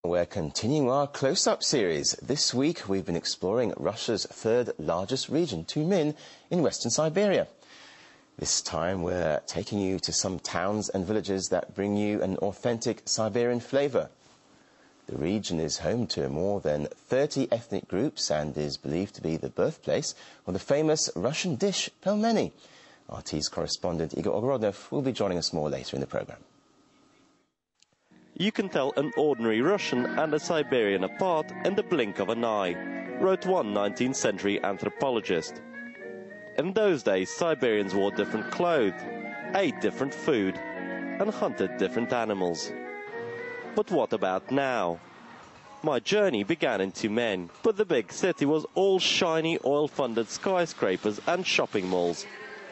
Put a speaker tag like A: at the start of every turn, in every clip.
A: We're continuing our close-up series. This week we've been exploring Russia's third largest region, Tumen, in western Siberia. This time we're taking you to some towns and villages that bring you an authentic Siberian flavour. The region is home to more than 30 ethnic groups and is believed to be the birthplace of the famous Russian dish pelmeni. RT's correspondent Igor Ogorodov will be joining us more later in the programme.
B: You can tell an ordinary Russian and a Siberian apart in the blink of an eye, wrote one 19th century anthropologist. In those days, Siberians wore different clothes, ate different food, and hunted different animals. But what about now? My journey began in Tumen, but the big city was all shiny oil-funded skyscrapers and shopping malls,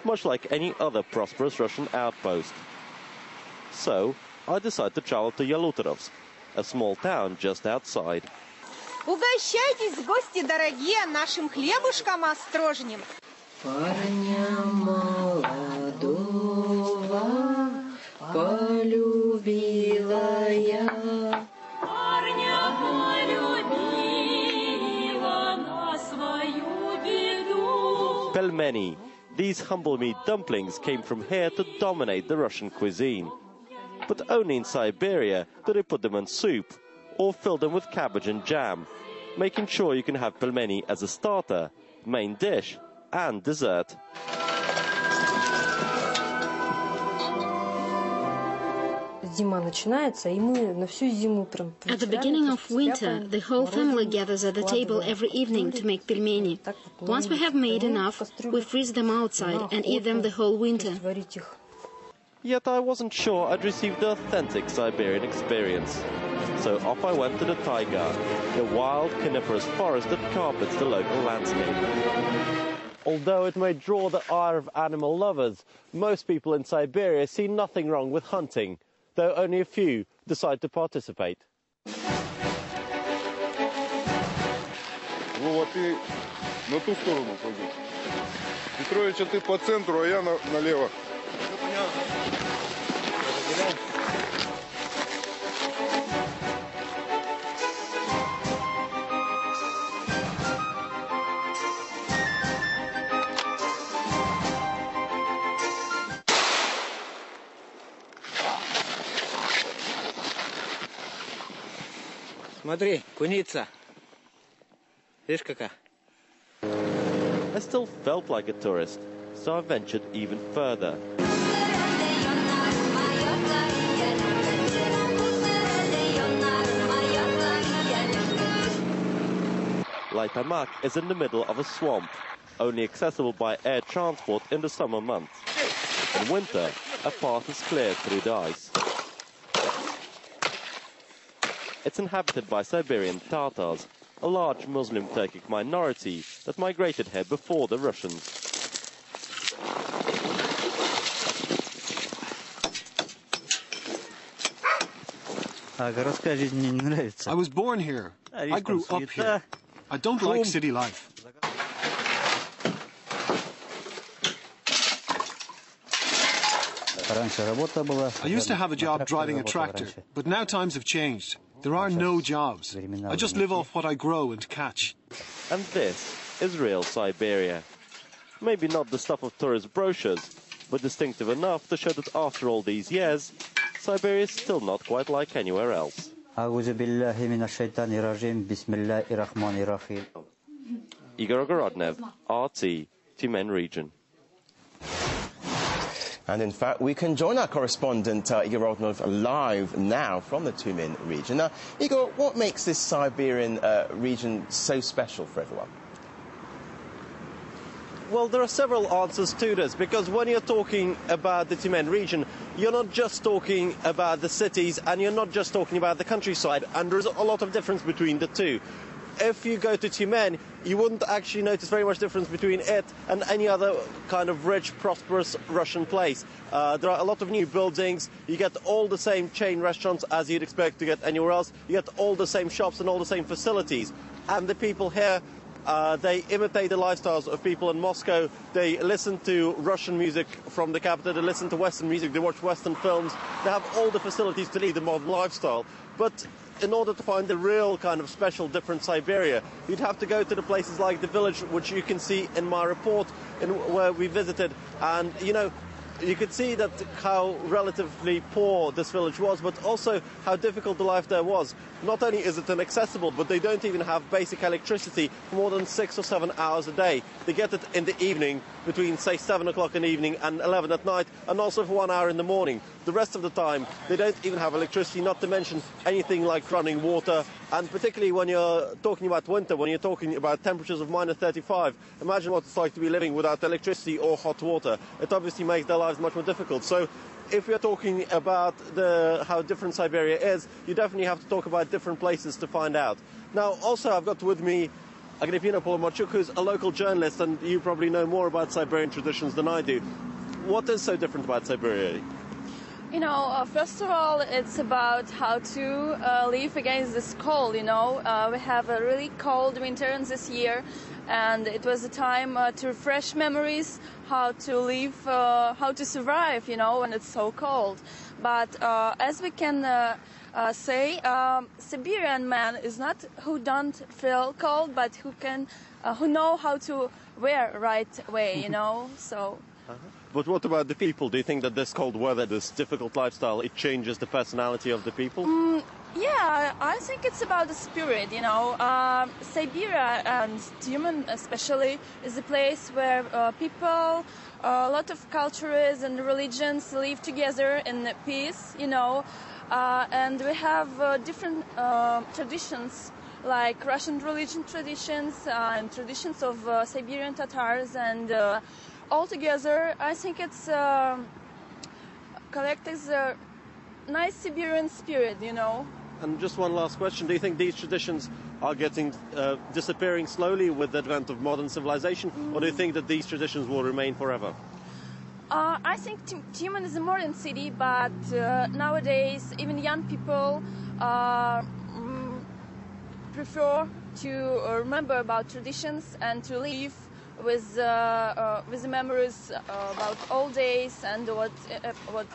B: much like any other prosperous Russian outpost. So I decided to travel to Yalutorovsk, a small town just outside.
C: Угощайтесь, гости дорогие, нашим хлебушком острожним. Парня молодого полюбила я. Парня полюбила на свою беду.
B: Pelmeni. These humble meat dumplings came from here to dominate the Russian cuisine. But only in Siberia do they put them in soup or fill them with cabbage and jam, making sure you can have pelmeni as a starter, main dish and dessert.
D: At the beginning of winter, the whole family gathers at the table every evening to make pelmeni. Once we have made enough, we freeze them outside and eat them the whole winter.
B: Yet I wasn't sure I'd received the authentic Siberian experience. So off I went to the taiga, the wild coniferous forest that carpets the local landscape. Although it may draw the ire of animal lovers, most people in Siberia see nothing wrong with hunting, though only a few decide to participate.
E: Вова, ты на ту сторону пойди. Петрович, ты по центру, а я налево.
F: Смотри, куница. Видишь какая?
B: I still felt like a tourist, so I ventured even further. Laitamak is in the middle of a swamp, only accessible by air transport in the summer months. In winter, a path is cleared through the ice. It's inhabited by Siberian Tatars, a large Muslim Turkic minority that migrated here before the Russians.
G: I was born here. I grew up here. I don't like city life. I used to have a job driving a tractor, but now times have changed. There are no jobs. I just live off what I grow and catch.
B: And this is real Siberia. Maybe not the stuff of tourist brochures, but distinctive enough to show that after all these years, Siberia is still not quite like anywhere else. Igor Ogorodov, RT, Tumen region.
A: And in fact, we can join our correspondent Igor Ogorodov live now from the Tumen region. Now, Igor, what makes this Siberian region so special for everyone?
B: Well, there are several answers to this, because when you're talking about the Tumen region, you're not just talking about the cities and you're not just talking about the countryside, and there's a lot of difference between the two. If you go to Tumen, you wouldn't actually notice very much difference between it and any other kind of rich, prosperous Russian place. There are a lot of new buildings. You get all the same chain restaurants as you'd expect to get anywhere else. You get all the same shops and all the same facilities. And the people here, they imitate the lifestyles of people in Moscow. They listen to Russian music from the capital. They listen to Western music. They watch Western films. They have all the facilities to lead the modern lifestyle. But in order to find the real kind of special, different Siberia, you'd have to go to the places like the village, which you can see in my report, where we visited. And, you know, you could see that how relatively poor this village was, but also how difficult the life there was. Not only is it inaccessible, but they don't even have basic electricity for more than 6 or 7 hours a day. They get it in the evening, between, say, 7 o'clock in the evening and 11 at night, and also for 1 hour in the morning. The rest of the time, they don't even have electricity, not to mention anything like running water. And particularly when you're talking about winter, when you're talking about temperatures of minus 35, imagine what it's like to be living without electricity or hot water. It obviously makes their lives much more difficult. So if we're talking about how different Siberia is, you definitely have to talk about different places to find out. Now, also, I've got with me Agrippina Polomarchuk, who's a local journalist, and you probably know more about Siberian traditions than I do. What is so different about Siberia?
H: You know, first of all, it's about how to live against this cold, you know. We have a really cold winter this year, and it was a time to refresh memories, how to live, how to survive, you know, when it's so cold. But as we can say, Siberian man is not who don't feel cold, but who know how to wear right way, you know, so...
B: But what about the people? Do you think that this cold weather, this difficult lifestyle, it changes the personality of the people?
H: Yeah, I think it's about the spirit, you know. Siberia and Tyumen especially is a place where people, a lot of cultures and religions live together in peace, you know. And we have different traditions, like Russian religion traditions and traditions of Siberian Tatars, and altogether, I think it's collects a nice Siberian spirit, you know.
B: And just one last question. Do you think these traditions are disappearing slowly with the advent of modern civilization, or do you think that these traditions will remain forever?
H: I think Tyumen is a modern city, but nowadays even young people prefer to remember about traditions and to live with the memories about old days and what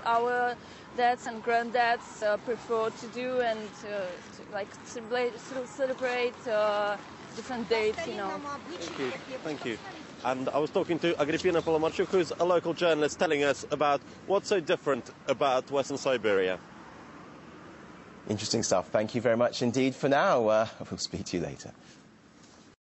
H: our dads and granddads prefer to do, and to celebrate different dates, you know.
B: Thank you. And I was talking to Agrippina Polomarchuk, who's a local journalist, telling us about what's so different about Western Siberia.
A: Interesting stuff. Thank you very much indeed for now. We'll speak to you later.